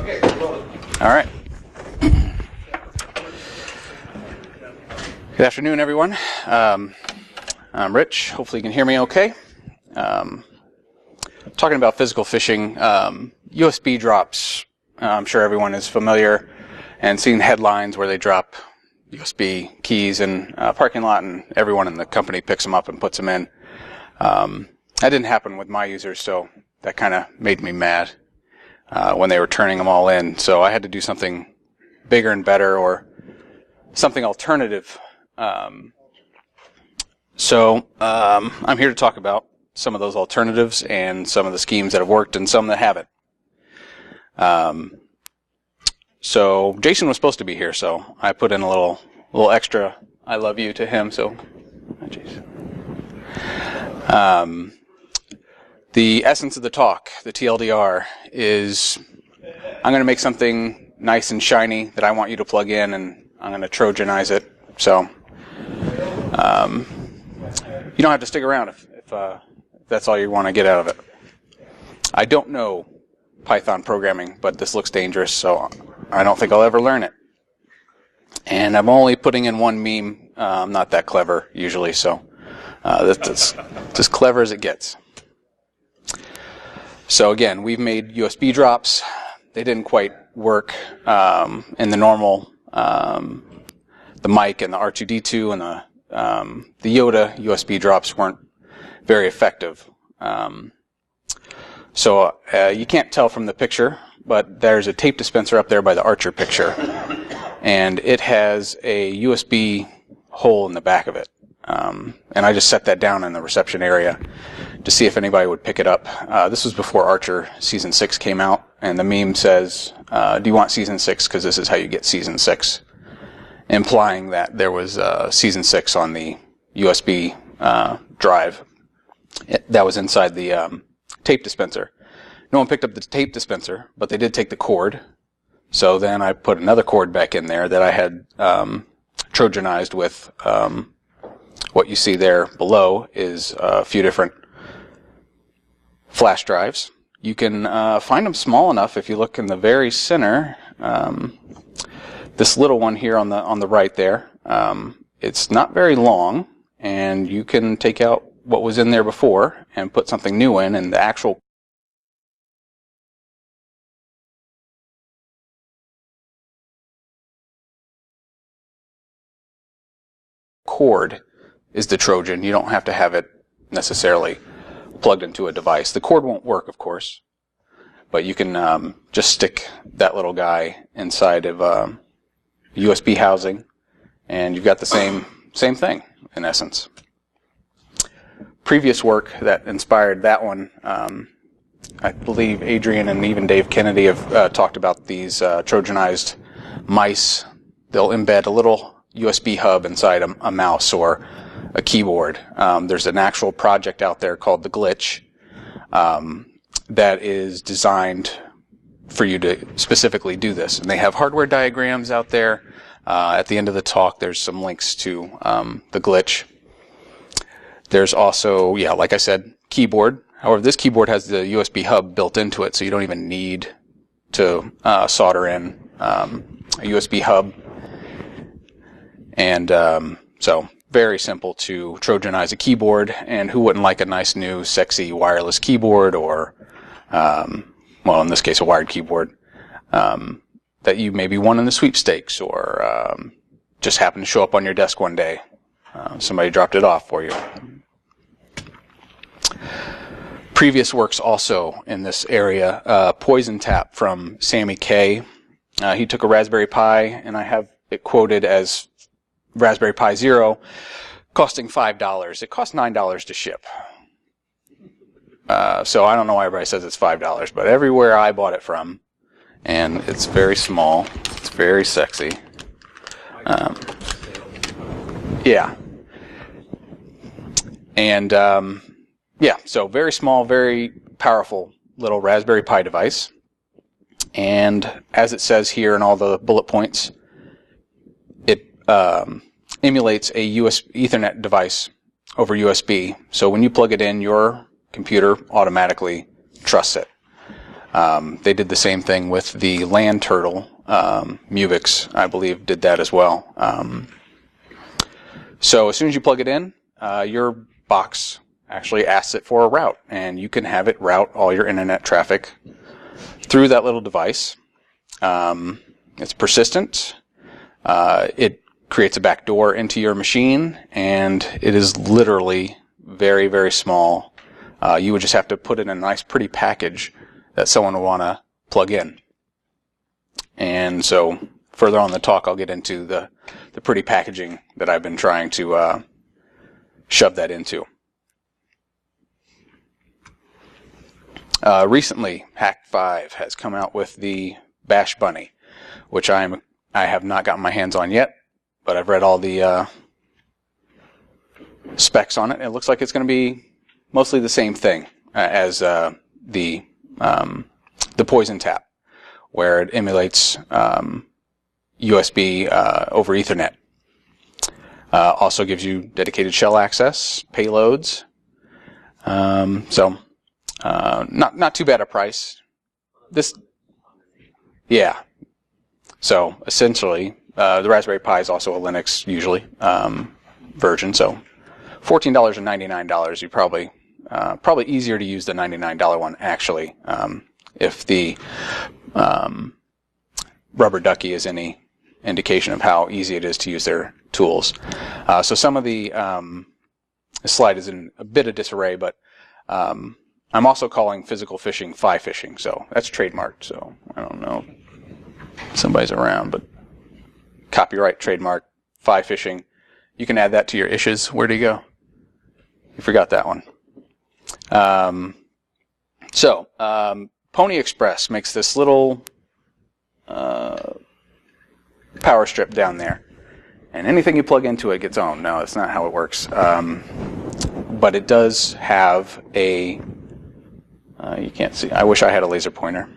All right. Good afternoon, everyone. I'm Rich. Hopefully you can hear me okay. Talking about physical phishing, USB drops. I'm sure everyone is familiar and seen headlines where they drop USB keys in a parking lot and everyone in the company picks them up and puts them in. That didn't happen with my users, so that kind of made me mad when they were turning them all in. So I had to do something bigger and better, or something alternative. So I'm here to talk about some of those alternatives and some of the schemes that have worked and some that haven't. So Jason was supposed to be here, so I put in a little extra "I love you" to him. So, the essence of the talk, the TLDR, is I'm going to make something nice and shiny that I want you to plug in, and I'm going to Trojanize it. So you don't have to stick around if that's all you want to get out of it. I don't know Python programming, but this looks dangerous, so I don't think I'll ever learn it. And I'm only putting in one meme. I'm not that clever usually, so that's as clever as it gets. So again, we've made USB drops. They didn't quite work in the normal, the mic and the R2D2 and the Yoda USB drops weren't very effective. So you can't tell from the picture, but there's a tape dispenser up there by the Archer picture, and it has a USB hole in the back of it. And I just set that down in the reception area to see if anybody would pick it up. This was before Archer Season 6 came out, and the meme says, do you want Season 6? Because this is how you get Season 6, implying that there was Season 6 on the USB drive that was inside the tape dispenser. No one picked up the tape dispenser, but they did take the cord. So then I put another cord back in there that I had Trojanized with. What you see there below is a few different flash drives. You can find them small enough if you look in the very center. This little one here on the right there, it's not very long, and you can take out what was in there before and put something new in, and the actual cord is the Trojan. You don't have to have it necessarily plugged into a device. The cord won't work, of course, but you can just stick that little guy inside of USB housing, and you've got the same thing in essence. Previous work that inspired that one, I believe Adrian and even Dave Kennedy have talked about these Trojanized mice. They'll embed a little USB hub inside a mouse or a keyboard. There's an actual project out there called The Glitch that is designed for you to specifically do this. And they have hardware diagrams out there. At the end of the talk, there's some links to The Glitch. There's also, like I said, keyboard. However, this keyboard has the USB hub built into it, so you don't even need to solder in a USB hub. And so very simple to Trojanize a keyboard, and who wouldn't like a nice new sexy wireless keyboard, or well, in this case a wired keyboard that you maybe won in the sweepstakes, or just happened to show up on your desk one day. Somebody dropped it off for you. Previous works also in this area, Poison Tap from Sammy K. He took a Raspberry Pi, and I have it quoted as Raspberry Pi Zero, costing $5. It cost $9 to ship. So I don't know why everybody says it's $5, but everywhere I bought it from, and it's very small, it's very sexy. Yeah. And so very small, very powerful little Raspberry Pi device. And as it says here in all the bullet points, it emulates a Ethernet device over USB. So when you plug it in, your computer automatically trusts it. They did the same thing with the land turtle. Muvix, I believe, did that as well. So as soon as you plug it in, your box actually asks it for a route, and you can have it route all your internet traffic through that little device. It's persistent. It creates a backdoor into your machine, and it is literally very, very small. You would just have to put it in a nice, pretty package that someone would want to plug in. And so further on the talk, I'll get into the pretty packaging that I've been trying to shove that into. Recently, Hack 5 has come out with the Bash Bunny, which I have not gotten my hands on yet, but I've read all the specs on it. It looks like it's going to be mostly the same thing as the Poison Tap, where it emulates USB over Ethernet. Also gives you dedicated shell access, payloads. Not too bad a price. So essentially, the Raspberry Pi is also a Linux usually version. So $14.99. You probably easier to use the $99 one actually, if the Rubber Ducky is any indication of how easy it is to use their tools. So some of the slide is in a bit of disarray, but I'm also calling physical phishing phishing, so that's trademarked. So I don't know if somebody's around, but copyright, trademark, phishing. You can add that to your issues. Where'd he go? You forgot that one. Pony Express makes this little power strip down there, and anything you plug into it gets owned. No, that's not how it works. But it does have a you can't see. I wish I had a laser pointer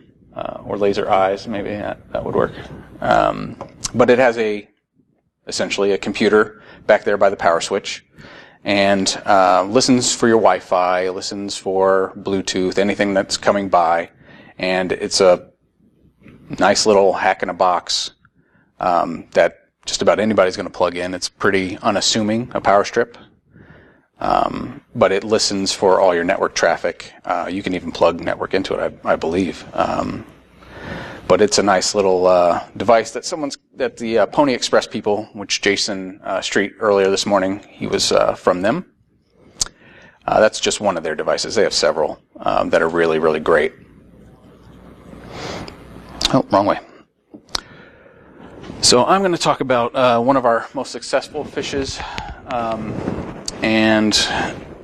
or laser eyes. Maybe that would work. But it has essentially a computer back there by the power switch, and listens for your Wi-Fi, listens for Bluetooth, anything that's coming by, and it's a nice little hack in a box that just about anybody's going to plug in. It's pretty unassuming, a power strip. But it listens for all your network traffic. You can even plug network into it, I believe. But it's a nice little device that the Pony Express people, which Jason Street earlier this morning, he was from them. That's just one of their devices. They have several that are really, really great. Oh, wrong way. So I'm going to talk about one of our most successful fishes. And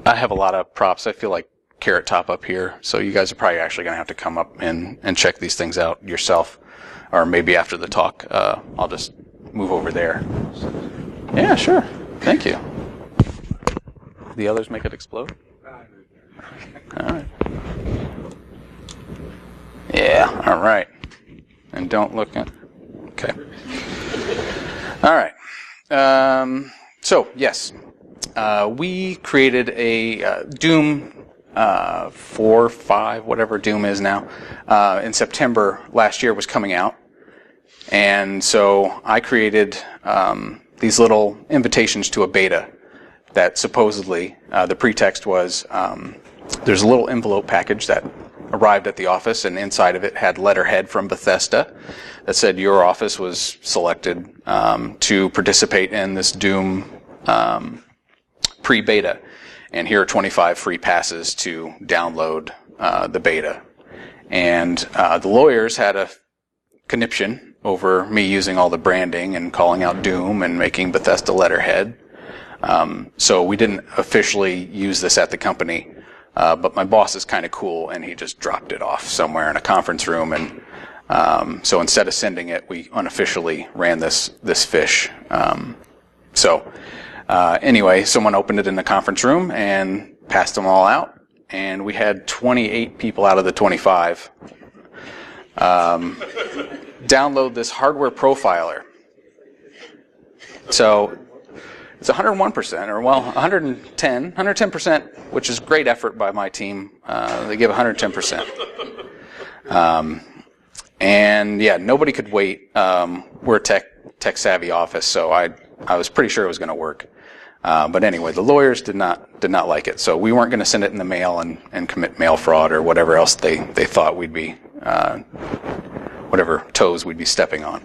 I have a lot of props. I feel like Carrot Top up here, so you guys are probably actually going to have to come up and check these things out yourself, or maybe after the talk. I'll just move over there. Yeah, sure. Thank you. The others make it explode? All right. Yeah, all right. And don't look at... Okay. All right. So, yes. We created a Doom 4, 5, whatever Doom is now, in September last year was coming out. And so I created these little invitations to a beta that supposedly, the pretext was there's a little envelope package that arrived at the office, and inside of it had letterhead from Bethesda that said your office was selected to participate in this Doom pre-beta, and here are 25 free passes to download the beta. And the lawyers had a conniption over me using all the branding and calling out Doom and making Bethesda letterhead. So we didn't officially use this at the company, but my boss is kind of cool, and he just dropped it off somewhere in a conference room. And so instead of sending it, we unofficially ran this fish. Anyway, someone opened it in the conference room and passed them all out, and we had 28 people out of the 25 download this hardware profiler. So it's 101%, or 110%, which is great effort by my team. They give 110%. And yeah, nobody could wait. We're a tech savvy office, so I was pretty sure it was going to work. But anyway, the lawyers did not like it, so we weren't going to send it in the mail and commit mail fraud or whatever else they thought we'd be, whatever toes we'd be stepping on.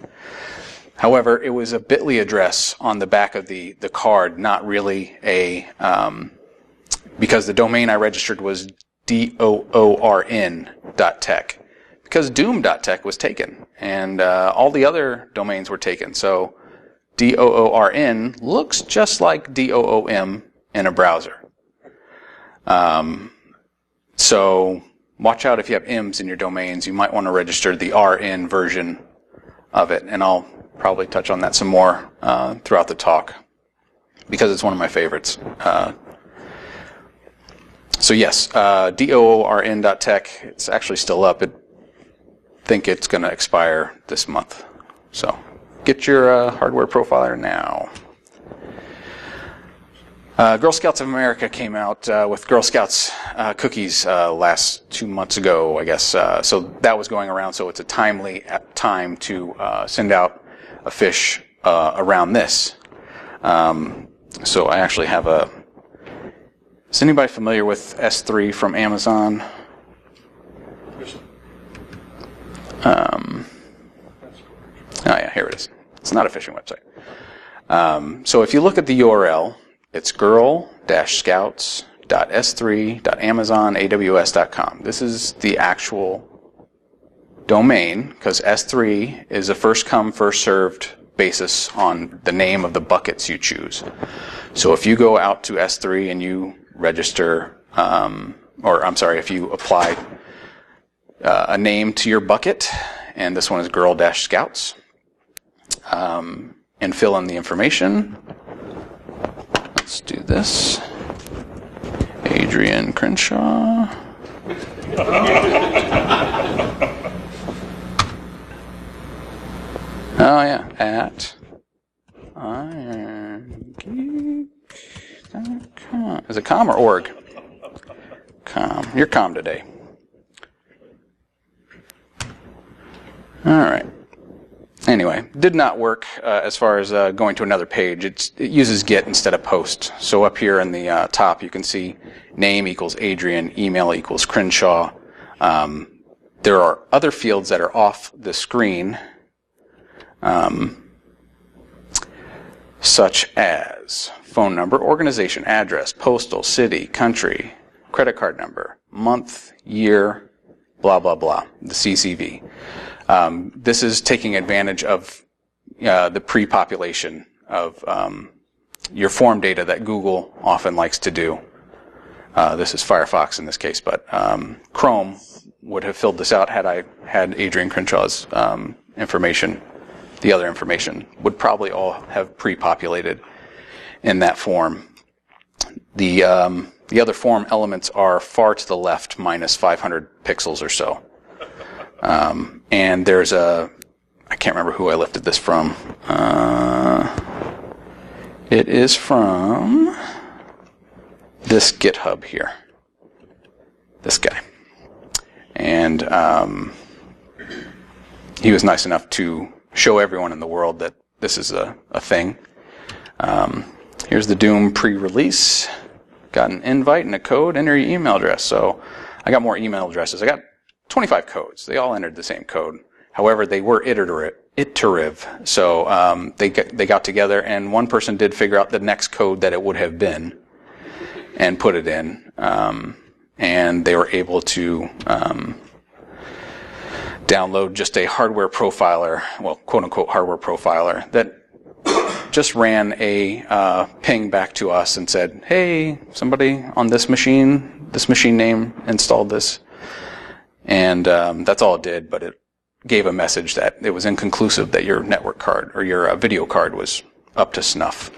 However, it was a bit.ly address on the back of the card, not really because the domain I registered was doorn.tech, because doom.tech was taken, and all the other domains were taken. So DOORN looks just like DOOM in a browser. So watch out if you have IMs in your domains. You might want to register the RN version of it, and I'll probably touch on that some more throughout the talk, because it's one of my favorites. So yes, DOORN.tech, it's actually still up. I think it's going to expire this month. So get your hardware profiler now. Girl Scouts of America came out with Girl Scouts cookies last 2 months ago, I guess. So that was going around, so it's a timely time to send out a phish around this. So I actually have is anybody familiar with S3 from Amazon? Oh yeah, here it is. It's not a phishing website. So if you look at the URL, it's girl-scouts.s3.amazonaws.com. This is the actual domain, because S3 is a first come, first served basis on the name of the buckets you choose. So if you go out to S3 and you register, if you apply a name to your bucket, and this one is girl-scouts, and fill in the information. Let's do this. Adrian Crenshaw. Oh yeah, at irongeek.com. Is it com or org? Com. You're com today. All right. Anyway, did not work as far as going to another page. It uses get instead of post. So up here in the top, you can see name equals Adrian, email equals Crenshaw. There are other fields that are off the screen, such as phone number, organization, address, postal, city, country, credit card number, month, year, blah, blah, blah, the CCV. This is taking advantage of the pre-population of your form data that Google often likes to do. This is Firefox in this case, but Chrome would have filled this out had I had Adrian Crenshaw's information. The other information would probably all have pre-populated in that form. The other form elements are far to the left, minus 500 pixels or so. And there's I can't remember who I lifted this from. It is from this GitHub here. This guy. And he was nice enough to show everyone in the world that this is a thing. Here's the Doom pre-release. Got an invite and a code. Enter your email address. So I got more email addresses. I got 25 codes. They all entered the same code. However, they were iterative. So they got together, and one person did figure out the next code that it would have been and put it in. And they were able to download just a hardware profiler, well, quote-unquote hardware profiler, that just ran a ping back to us and said, hey, somebody on this machine name installed this. And that's all it did, but it gave a message that it was inconclusive that your network card or your video card was up to snuff.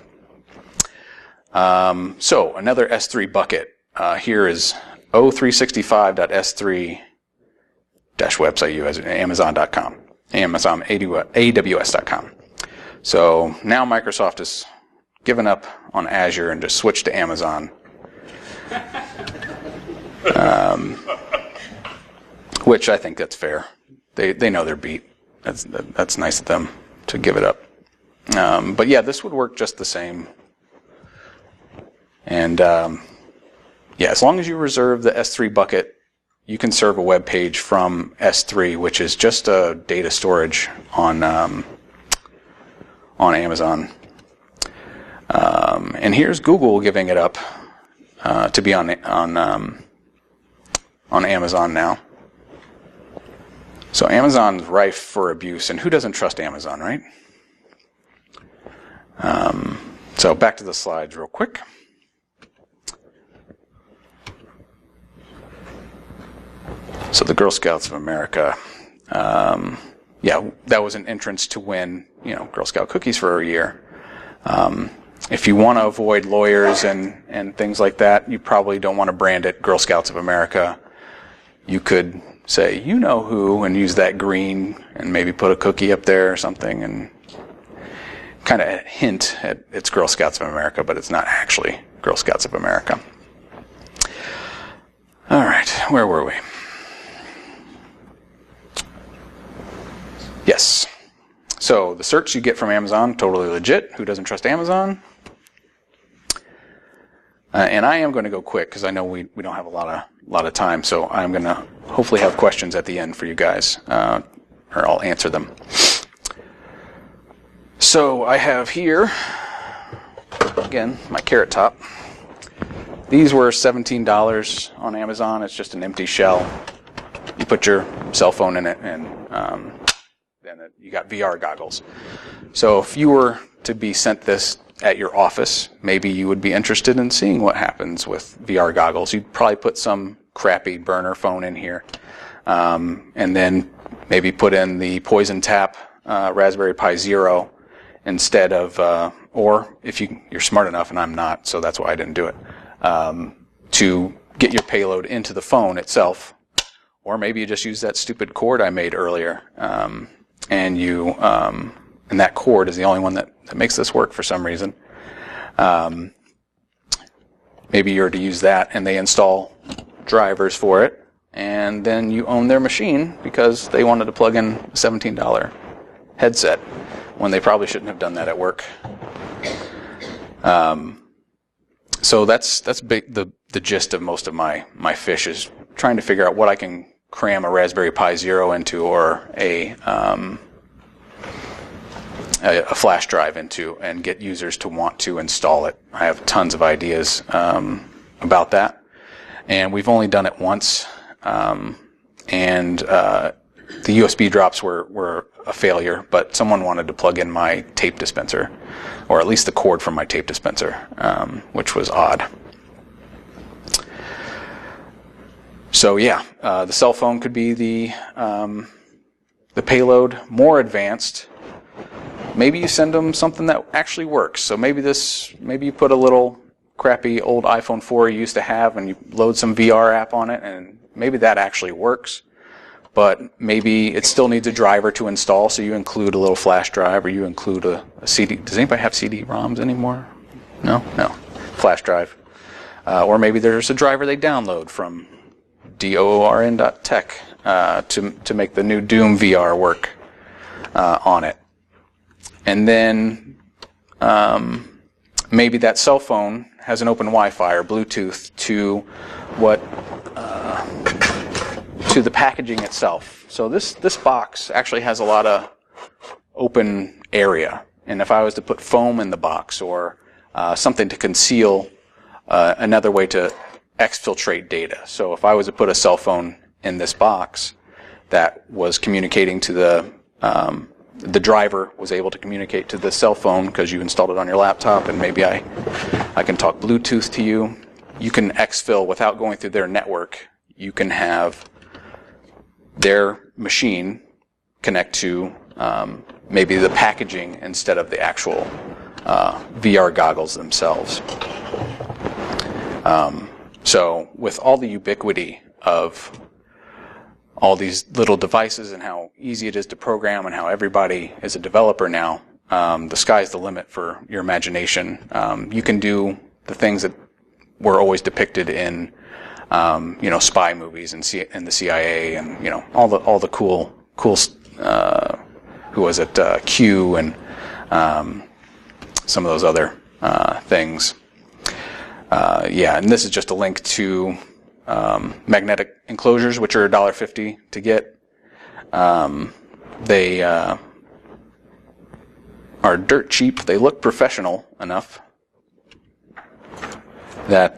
So another S3 bucket. Here is o365.s3-website you as Amazon.com, Amazon AWS.com. So now Microsoft has given up on Azure and just switched to Amazon. which I think that's fair. They know their beat. That's nice of them to give it up. But yeah, this would work just the same. And yeah, as long as you reserve the S3 bucket, you can serve a web page from S3, which is just a data storage on Amazon. And here's Google giving it up to be on Amazon now. So Amazon's rife for abuse, and who doesn't trust Amazon, right? So back to the slides real quick. So the Girl Scouts of America, yeah, that was an entrance to win, Girl Scout cookies for a year. If you want to avoid lawyers and things like that, you probably don't want to brand it Girl Scouts of America. You could say, you know who, and use that green and maybe put a cookie up there or something and kind of hint at it's Girl Scouts of America, but it's not actually Girl Scouts of America. All right, where were we? Yes. So the search you get from Amazon, totally legit. Who doesn't trust Amazon? And I am going to go quick because I know we don't have a lot of time. So I'm going to hopefully have questions at the end for you guys, or I'll answer them. So I have here, again, my Carrot Top. These were $17 on Amazon. It's just an empty shell. You put your cell phone in it, and then you got VR goggles. So if you were to be sent this at your office, maybe you would be interested in seeing what happens with VR goggles. You'd probably put some crappy burner phone in here, and then maybe put in the Poison Tap Raspberry Pi Zero instead of, or if you're smart enough, and I'm not, so that's why I didn't do it, to get your payload into the phone itself. Or maybe you just use that stupid cord I made earlier, and that cord is the only one that makes this work for some reason. Maybe you're to use that, and they install drivers for it, and then you own their machine because they wanted to plug in a $17 headset when they probably shouldn't have done that at work. So that's big, the gist of most of my fish is trying to figure out what I can cram a Raspberry Pi Zero into, or a flash drive into, and get users to want to install it. I have tons of ideas about that, and we've only done it once, and the USB drops were a failure, but someone wanted to plug in my tape dispenser, or at least the cord from my tape dispenser, which was odd. So yeah, the cell phone could be the payload. More advanced, maybe you send them something that actually works. So maybe you put a little crappy old iPhone 4 you used to have, and you load some VR app on it, and maybe that actually works. But maybe it still needs a driver to install, so you include a little flash drive, or you include a CD. Does anybody have CD-ROMs anymore? No? Flash drive. Or maybe there's a driver they download from DOORN.tech to make the new Doom VR work on it. And then maybe that cell phone has an open Wi-Fi or Bluetooth to to the packaging itself. So this box actually has a lot of open area, and if I was to put foam in the box, or something to conceal another way to exfiltrate data. So if I was to put a cell phone in this box that was communicating to the driver was able to communicate to the cell phone because you installed it on your laptop, and maybe I can talk Bluetooth to you. You can exfil without going through their network. You can have their machine connect to maybe the packaging instead of the actual VR goggles themselves. So with all the ubiquity of all these little devices and how easy it is to program and how everybody is a developer now, the sky's the limit for your imagination. You can do the things that were always depicted in spy movies and the CIA and all the cool who was it, Q and some of those other things. And this is just a link to magnetic enclosures, which are $1.50 to get. They are dirt cheap. They look professional enough that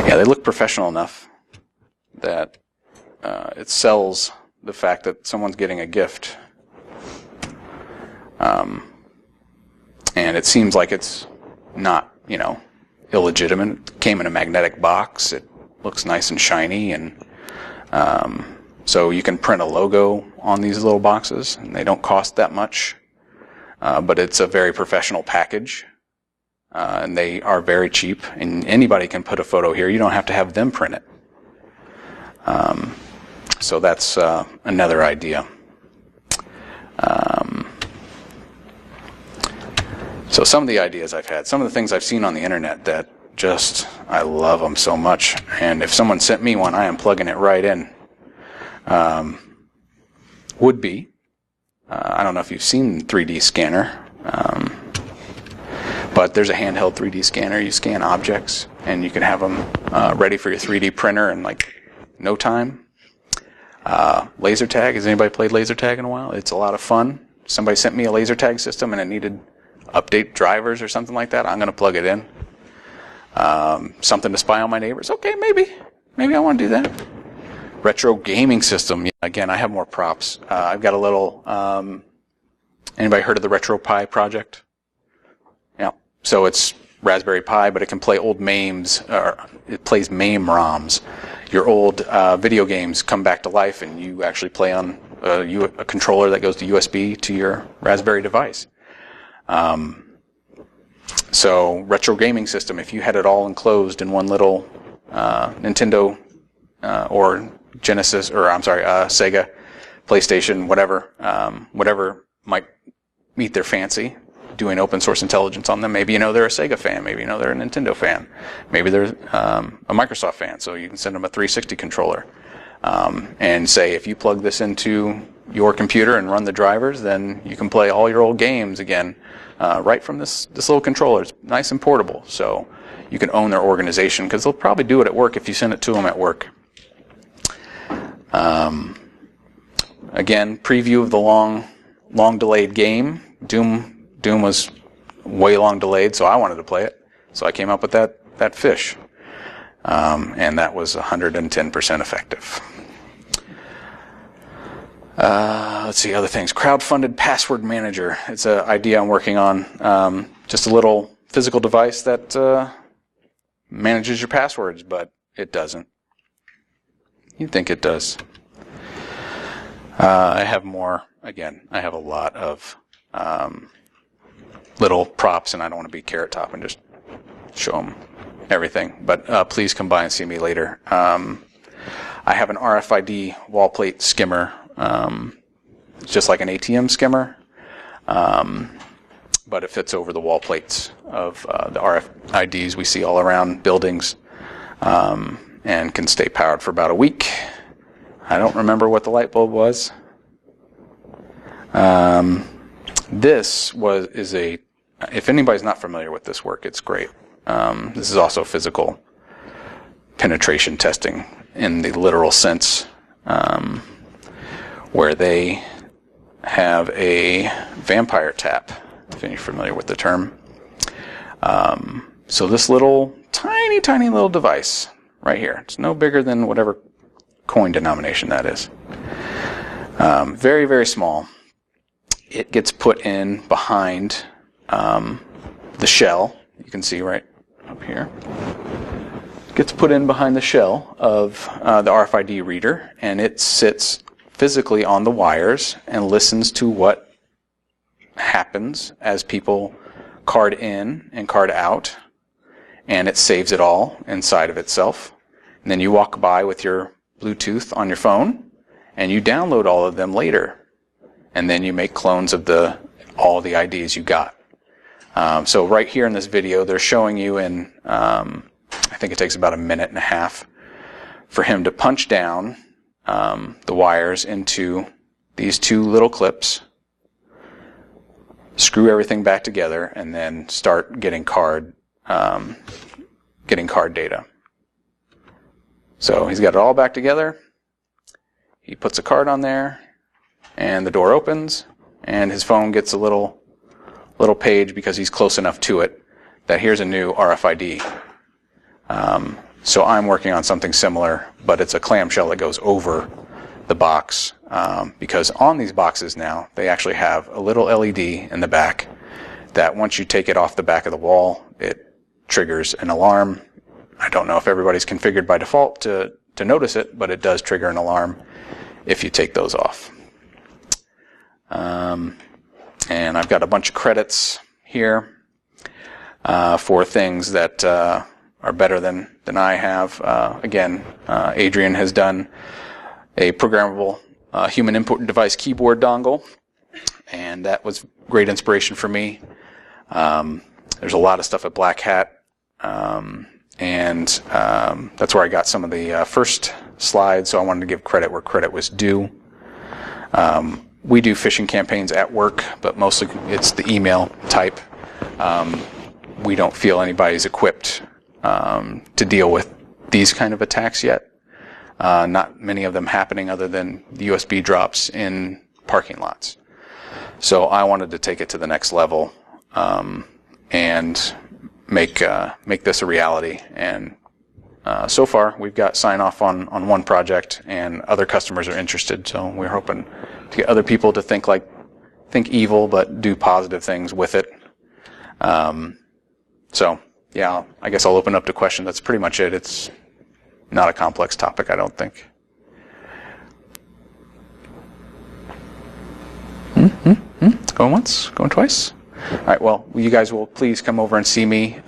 they look professional enough that it sells the fact that someone's getting a gift. And it seems like it's not, illegitimate. It came in a magnetic box. It looks nice and shiny, and so you can print a logo on these little boxes, and they don't cost that much. But it's a very professional package. And they are very cheap, and anybody can put a photo here. You don't have to have them print it. So that's another idea. So some of the ideas I've had, some of the things I've seen on the internet that I love them so much. And if someone sent me one, I am plugging it right in. Would be, I don't know if you've seen 3D scanner, but there's a handheld 3D scanner. You scan objects, and you can have them ready for your 3D printer in like no time. Laser tag. Has anybody played laser tag in a while? It's a lot of fun. Somebody sent me a laser tag system, and it needed update drivers or something like that. I'm going to plug it in. Something to spy on my neighbors. Okay, maybe I want to do that. Retro gaming system. Yeah, again, I have more props. I've got a little. Anybody heard of the Retro Pi project? Yeah. So it's Raspberry Pi, but it can play old MAMEs, or it plays MAME ROMs. Your old video games come back to life, and you actually play on a controller that goes to USB to your Raspberry device. So retro gaming system, if you had it all enclosed in one little Nintendo or Genesis, or Sega, PlayStation, whatever might meet their fancy, doing open source intelligence on them. Maybe they're a Sega fan, maybe they're a Nintendo fan, maybe they're a Microsoft fan, so you can send them a 360 controller and say, if you plug this into your computer and run the drivers, then you can play all your old games again right from this little controller. It's nice and portable, so you can own their organization, because they'll probably do it at work if you send it to them at work. Again, preview of the long delayed game. Doom was way long delayed, so I wanted to play it. So I came up with that fish. And that was 110% effective. Let's see, other things. Crowdfunded password manager. It's an idea I'm working on. Just a little physical device that manages your passwords, but it doesn't. You'd think it does. I have more. Again, I have a lot of little props, and I don't want to be Carrot Top and just show them everything. But please come by and see me later. I have an RFID wall plate skimmer. It's just like an ATM skimmer, but it fits over the wall plates of the RFIDs we see all around buildings, and can stay powered for about a week. I don't remember what the light bulb was. This is if anybody's not familiar with this work, it's great. This is also physical penetration testing in the literal sense, where they have a vampire tap, if you're familiar with the term. So this little, tiny little device right here, it's no bigger than whatever coin denomination that is. Very, very small. It gets put in behind the shell. You can see right up here. It gets put in behind the shell of the RFID reader, and it sits physically on the wires and listens to what happens as people card in and card out, and it saves it all inside of itself. And then you walk by with your Bluetooth on your phone, and you download all of them later. And then you make clones of the all the IDs you got. So right here in this video, they're showing you in, I think it takes about a minute and a half for him to punch down the wires into these two little clips, screw everything back together, and then start getting card data. So he's got it all back together. He puts a card on there, and the door opens, and his phone gets a little page because he's close enough to it that here's a new RFID. So I'm working on something similar, but it's a clamshell that goes over the box, because on these boxes now, they actually have a little LED in the back that once you take it off the back of the wall, it triggers an alarm. I don't know if everybody's configured by default to notice it, but it does trigger an alarm if you take those off. And I've got a bunch of credits here for things that are better than I have. Again, Adrian has done a programmable human input device keyboard dongle, and that was great inspiration for me. There's a lot of stuff at Black Hat, and that's where I got some of the first slides, so I wanted to give credit where credit was due. We do phishing campaigns at work, but mostly it's the email type. We don't feel anybody's equipped to deal with these kind of attacks yet. Not many of them happening other than the USB drops in parking lots. So I wanted to take it to the next level and make this a reality. And so far, we've got sign off on one project, and other customers are interested. So we're hoping to get other people to think evil, but do positive things with it. So yeah, I guess I'll open up to questions. That's pretty much it. It's not a complex topic, I don't think. Going once, going twice. All right. Well, you guys will please come over and see me.